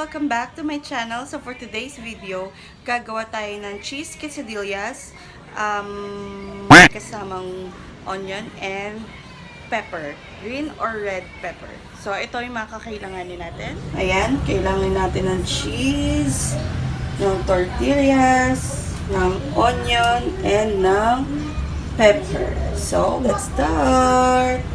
Welcome back to my channel. So for today's video, gagawa tayo ng cheese quesadillas kasamang onion and pepper. Green or red pepper. So ito yung mga kakailanganin natin. Ayan, kailangan natin ng cheese, ng tortillas, ng onion, and ng pepper. So let's start!